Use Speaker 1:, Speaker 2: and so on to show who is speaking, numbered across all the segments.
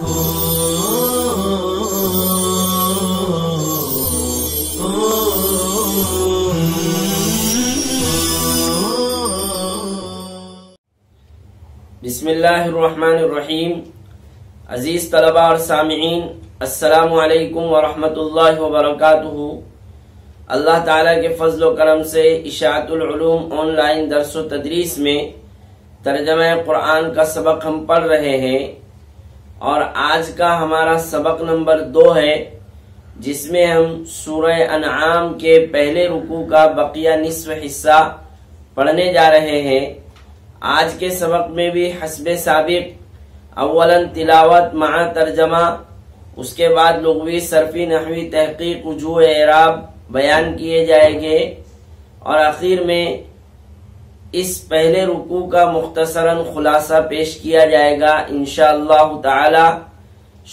Speaker 1: بسم اللہ الرحمن الرحیم۔ عزیز طلباء اور سامعین، السلام علیکم ورحمۃ اللہ وبرکاتہ۔ اللہ تعالیٰ کے فضل و کرم سے اشاعت العلوم آن لائن درس و تدریس میں ترجمہ قرآن کا سبق ہم پڑھ رہے ہیں، اور آج کا ہمارا سبق نمبر 2 ہے، جس میں ہم سورہ انعام کے پہلے رکوع کا بقیہ نصف حصہ پڑھنے جا رہے ہیں۔ آج کے سبق میں بھی حسب سابق اولاً تلاوت مع ترجمہ، اس کے بعد لغوی صرفی نحوی تحقیق وجوہ اعراب بیان کیے جائیں گے، اور آخر میں اس پہلے رکوع کا مختصراً خلاصہ پیش کیا جائے گا انشاءاللہ تعالی۔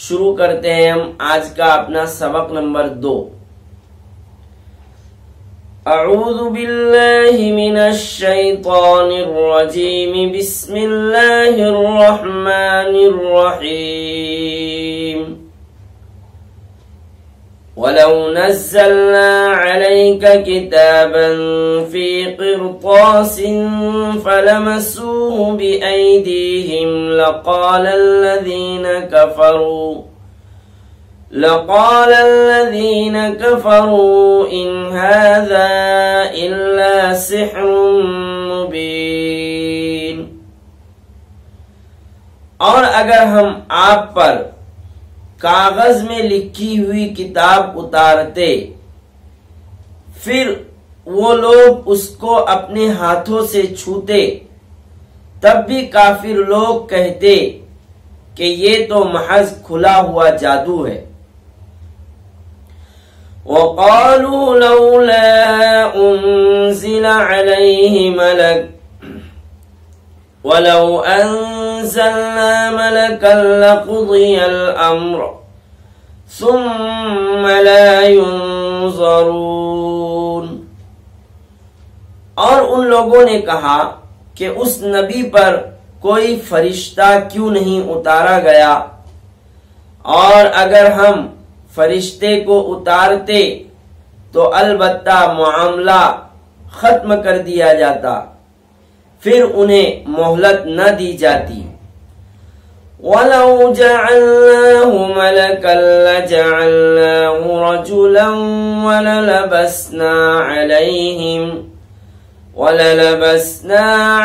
Speaker 1: شروع کرتے ہیں ہم آج کا اپنا سبق نمبر 2۔ اعوذ باللہ من الشیطان الرجیم، بسم اللہ الرحمن الرحیم۔ وَلَوْ نَزَّلْنَا عَلَيْكَ كِتَابًا فِي قِرْطَاسٍ فَلَمَسُوهُ بِأَيْدِيهِمْ لقال الذين كفروا إن هذا إلا سحر مبين۔ اور اگر ہم آپ پر کاغذ میں لکھی ہوئی کتاب اتارتے، پھر وہ لوگ اس کو اپنے ہاتھوں سے چھوتے، تب بھی کافر لوگ کہتے کہ یہ تو محض کھلا ہوا جادو ہے۔ وَقَالُوا لَوْلَا أُنزِلَ عَلَيْهِ مَلَكٌ وَلَوْ أَنزَلْنَا مَلَكًا لَقُضِيَ الْأَمْرُ ثُمَّ لَا يُنظَرُونَ۔ اور ان لوگوں نے کہا کہ اس نبی پر کوئی فرشتہ کیوں نہیں اتارا گیا، اور اگر ہم فرشتے کو اتارتے تو البتہ معاملہ ختم کر دیا جاتا، پھر انہیں مہلت نہ دی جاتی۔ وَلَوْ جَعَلْنَاهُ مَلَكًا لَجَعَلْنَاهُ رَجُلًا وَلَلَبَسْنَا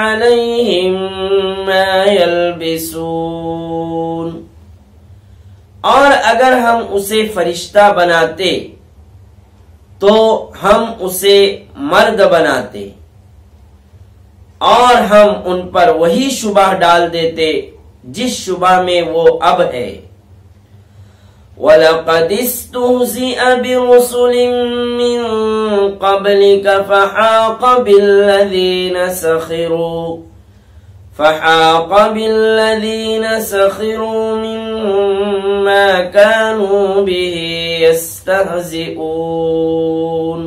Speaker 1: عَلَيْهِمْ مَا يَلْبِسُونَ۔ اور اگر ہم اسے فرشتہ بناتے تو ہم اسے مرد بناتے، اور ہم ان پر وہی شبہ ڈال دیتے جس شبہ میں وہ اب ہے۔ وَلَقَدِ اسْتُهْزِئَ بِرُسُلٍ مِّن قَبْلِكَ فحاق بالذين سخروا منهم ما كانوا به يستهزئون۔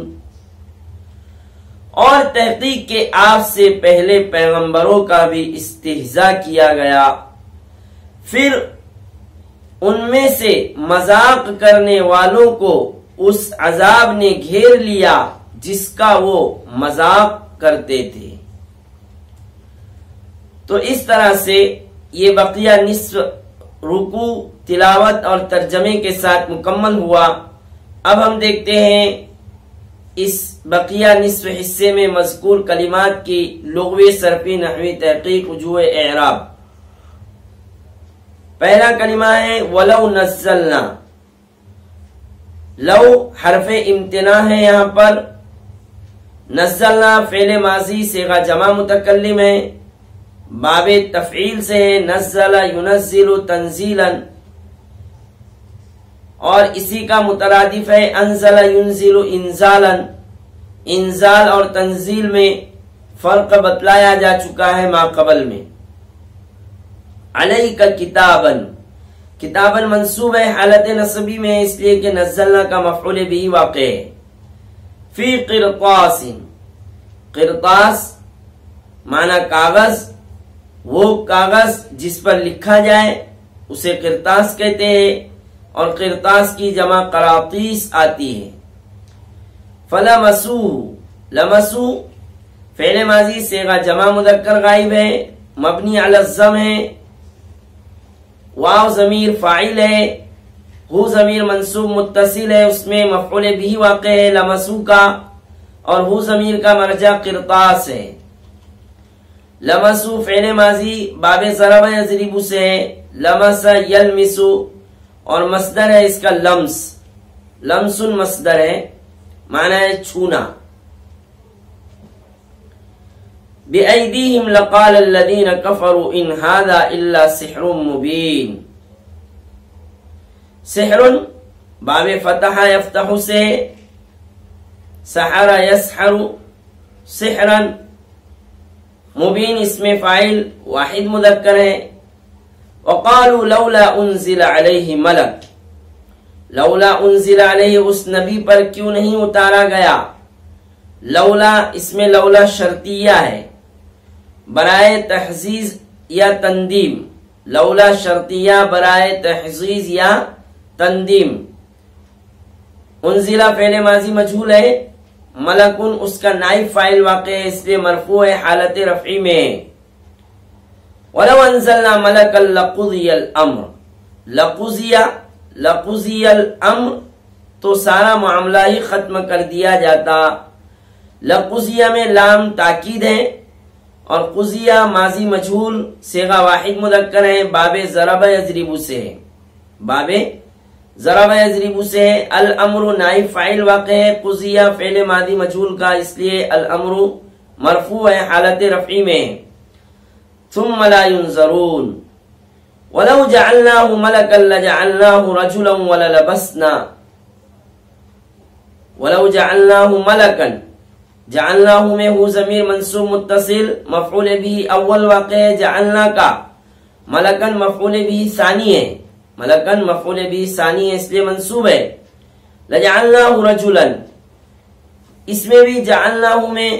Speaker 1: اور تحقیق کے آپ سے پہلے پیغمبروں کا بھی استہزاء کیا گیا، پھر ان میں سے مذاق کرنے والوں کو اس عذاب نے گھیر لیا جس کا وہ مذاق کرتے تھے۔ تو اس طرح سے یہ بقیہ نصف رکوع تلاوت اور ترجمے کے ساتھ مکمل ہوا۔ اب ہم دیکھتے ہیں اس بقیہ نصف حصے میں مذکور کلمات کی لغوی صرفی نحوی تحقیق وجوہ اعراب۔ پہلا کلمہ ہے وَلَوْ نَزَّلْنَا۔ لو حرف امتناع ہے یہاں پر، نزلنا فعل ماضی صیغہ جمع متکلم ہے، باب تفعیل سے ہے، نزل ینزل تنزیلا، اور اسی کا مترادف ہے انزل ینزل انزالا۔ انزال اور تنزیل میں فرق بتلایا جا چکا ہے ما قبل میں۔ علیک کتابا، کتابا منصوب ہے، حالت نصبی میں، اس لیے کہ نزلنا کا مفعول بھی واقع ہے۔ فی قرطاس، قرطاس معنی کاغذ، وہ کاغذ جس پر لکھا جائے، اسے قرطاس کہتے ہیں اور قرطاس کی جمع قراطیس آتی ہے۔ فلمسو، لمسو فعل ماضی صیغہ جمع مذکر غائب ہے، مبنی علی الضم ہے، واو ضمیر فاعل ہے، ہو ضمیر منصوب متصل ہے، اس میں مفعول بھی واقع ہے لمسو کا، اور ہو ضمیر کا مرجع قرطاس ہے۔ لمسو فعل ماضی باب ضرب یضرب سے ہے، لمس یلمسو، اور مصدر ہے اس کا لمس، لمس مصدر ہے، معنی ہے چھونا۔ بِأَيْدِيهِمْ لَقَالَ الَّذِينَ كَفَرُوا إِنْ هَذَا إِلَّا سِحْرٌ مُبِينٌ۔ سحر باب فتح یفتح سے، سحر یسحر سحرا، مبین اس میں فاعل واحد مذکر ہے۔ وقالوا لولا انزل علیہ ملک، لولا انزل علیہ اس نبی پر کیوں نہیں اتارا گیا، لولا اس میں لولا شرطیہ ہے برائے تحزیز یا تندیم، لولا شرطیہ برائے تحزیز یا تندیم۔ انزلہ فعل ماضی مجہول ہے، ملکن اس کا نائب فاعل واقع ہے، اس لیے مرفوع ہے، حالت رفعی میں۔ وَلَوْ أَنزَلْنَا مَلَكًا لَقُضِيَ الْأَمْرُ، لَقُضِيَ الْأَمْرُ تو سارا معاملہ ہی ختم کر دیا جاتا۔ لَقُضِيَ میں لام تاکید ہے، اور قضیہ ماضی مجہول صیغہ واحد مذکر ہے، باب ضرب یضرب سے ہے، باب ضرب یضرب سے ہے۔ الامر نائب فاعل واقع ہے، قضیہ فعل ماضی مجہول کا، اس لیے الامر مرفوع ہے، حالت رفعی میں۔ ثم لا ينظرون ولو جعلناه ملكا لجعلناه رجلا وللبسنا، ولو جعلناه ملكا، جعلناه میں ہو ضمیر منصوب متصل، مفعول بھی اول واقع ہے جعلنا کا، ملکن مفعول بھی ثانی ہے، ملکن مفعول بھی ثانی ہے اس لیے منصوب ہے۔ لجعلناه رجلا، اس میں بھی جعلناه میں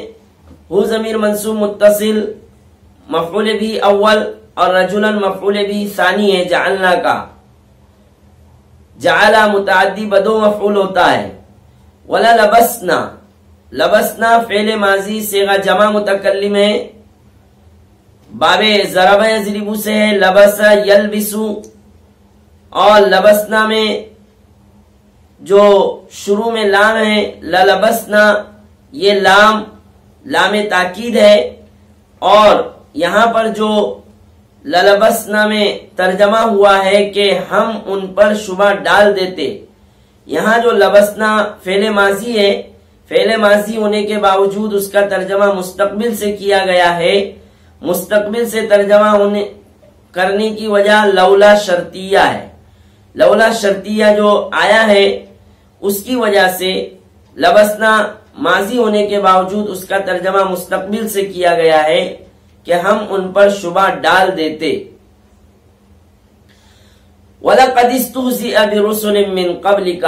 Speaker 1: ہو ضمیر منصوب متصل، مفعول بھی اول، اور رجلا مفعول بھی ثانی ہے جعلنا کا۔ جعل متعدی بدو مفعول ہوتا ہے۔ ولا لبسنا، لبسنا فعل ماضی صیغہ جمع متکلم ہے، باب ضرب یضرب سے ہے، لبس یلبسو، اور لبسنا میں جو شروع میں لام ہے للبسنا، یہ لام تاکید ہے، اور یہاں پر جو للبسنا میں ترجمہ ہوا ہے کہ ہم ان پر شبہ ڈال دیتے، یہاں جو لبسنا فعل ماضی ہے، فعل ماضی ہونے کے باوجود اس کا ترجمہ مستقبل سے کیا گیا ہے، مستقبل سے ترجمہ کرنے کی وجہ لولا شرطیہ ہے، لولا شرطیہ جو آیا ہے اس کی وجہ سے لبسنا ماضی ہونے کے باوجود اس کا ترجمہ مستقبل سے کیا گیا ہے کہ ہم ان پر شبہ ڈال دیتے۔ وَلَقَدِ اسْتُهْزِئَ بِرُسُلٍ مِّن قَبْلِكَ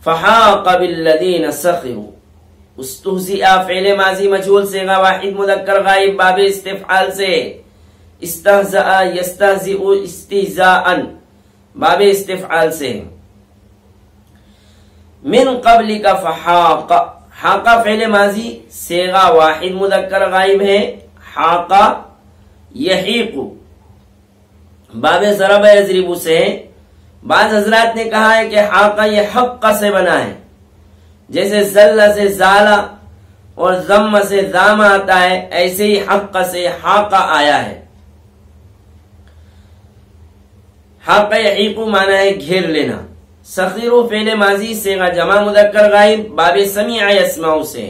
Speaker 1: فَحَاقَ بِالَّذِينَ سَخِرُوا، استہزئ فعل ماضی مجہول صیغہ واحد مذکر غائب، باب استفعال سے، استہزأ یستہزئ استہزاءً، باب استفعال سے۔ من قبل کا فحاق، حاقہ فعل ماضی صیغہ واحد مذکر غائب ہے، حاقہ یحیق، باب ضرب یضرب سے۔ بعض حضرات نے کہا ہے کہ حاقہ یہ حق سے بنا ہے، جیسے زل سے زالا اور ضم سے ضام آتا ہے، ایسے ہی حق سے حاقہ آیا ہے۔ حق یحیق معنی ہے گھیر لینا۔ سخیرو فعل ماضی صیغہ جمع مذکر غائب، باب سمیع یسمع سے۔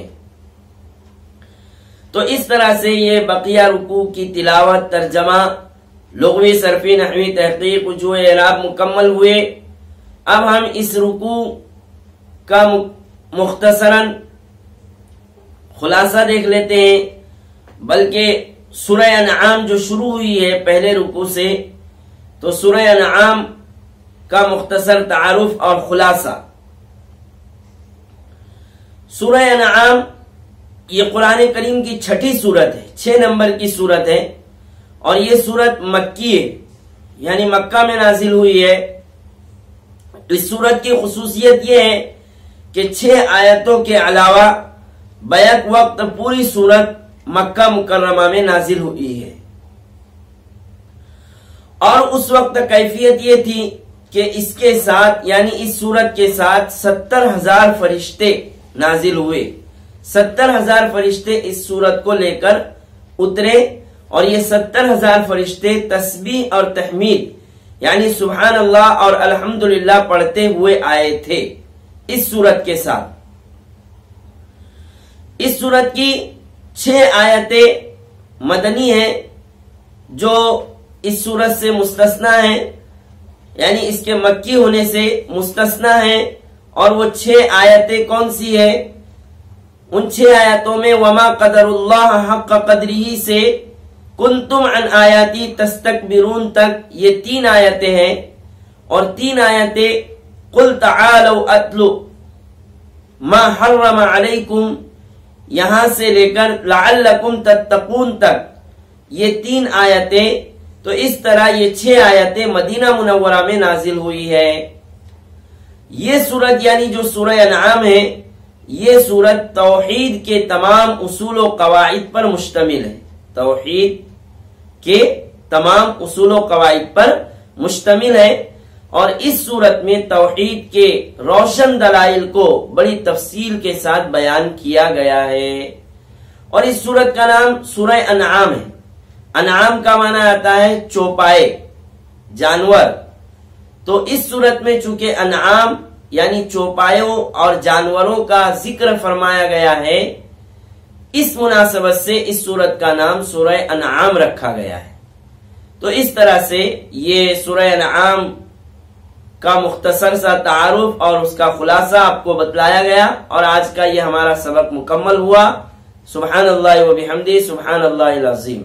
Speaker 1: تو اس طرح سے یہ بقیہ رکوع کی تلاوت، ترجمہ، لغوی صرفی نحوی تحقیق، وجوہ اعراب مکمل ہوئے۔ اب ہم اس رکوع کا مختصراً خلاصہ دیکھ لیتے ہیں، بلکہ سورہ انعام جو شروع ہوئی ہے پہلے رکوع سے، تو سورہ انعام کا مختصر تعارف اور خلاصہ۔ سورہ انعام یہ قرآن کریم کی چھٹی سورت ہے، 6 نمبر کی سورت ہے، اور یہ سورت مکی ہے۔ یعنی مکہ میں نازل ہوئی ہے۔ اس سورت کی خصوصیت یہ ہے کہ 6 آیتوں کے علاوہ بیک وقت پوری سورت مکہ مکرمہ میں نازل ہوئی ہے، اور اس وقت کیفیت یہ تھی کہ اس کے ساتھ یعنی اس سورت کے ساتھ 70,000 فرشتے نازل ہوئے۔ 70,000 فرشتے اس سورت کو لے کر اترے، اور یہ 70,000 فرشتے تسبیح اور تحمید یعنی سبحان اللہ اور الحمدللہ پڑھتے ہوئے آئے تھے اس سورت کے ساتھ۔ اس سورت کی 6 آیتیں مدنی ہیں جو اس سورت سے مستثنا ہیں، یعنی اس کے مکی ہونے سے مستثنا ہیں، اور وہ 6 آیتیں کون سی ہیں؟ ان 6 آیتوں میں وما قدر اللہ حق قدرہ سے کنتم عن آیاتی تستکبرون تک یہ 3 آیتیں ہیں، اور 3 آیتیں قل تعالوا اتلو ما حرم علیکم یہاں سے لے کر لعلکم تتقون تک یہ 3 آیتیں۔ تو اس طرح یہ 6 آیتیں مدینہ منورہ میں نازل ہوئی ہے۔ یہ سورت یعنی جو سورہ انعام ہے، یہ سورت توحید کے تمام اصول و قواعد پر مشتمل ہے، توحید کے تمام اصول و قواعد پر مشتمل ہے، اور اس صورت میں توحید کے روشن دلائل کو بڑی تفصیل کے ساتھ بیان کیا گیا ہے۔ اور اس سورت کا نام سورہ انعام ہے۔ انعام کا معنی آتا ہے چوپائے، جانور۔ تو اس سورت میں چونکہ انعام یعنی چوپایوں اور جانوروں کا ذکر فرمایا گیا ہے، اس مناسبت سے اس سورت کا نام سورہ انعام رکھا گیا ہے۔ تو اس طرح سے یہ سورہ انعام کا مختصر سا تعارف اور اس کا خلاصہ آپ کو بتلایا گیا، اور آج کا یہ ہمارا سبق مکمل ہوا۔ سبحان اللہ و بحمدہ، سبحان اللہ العظیم۔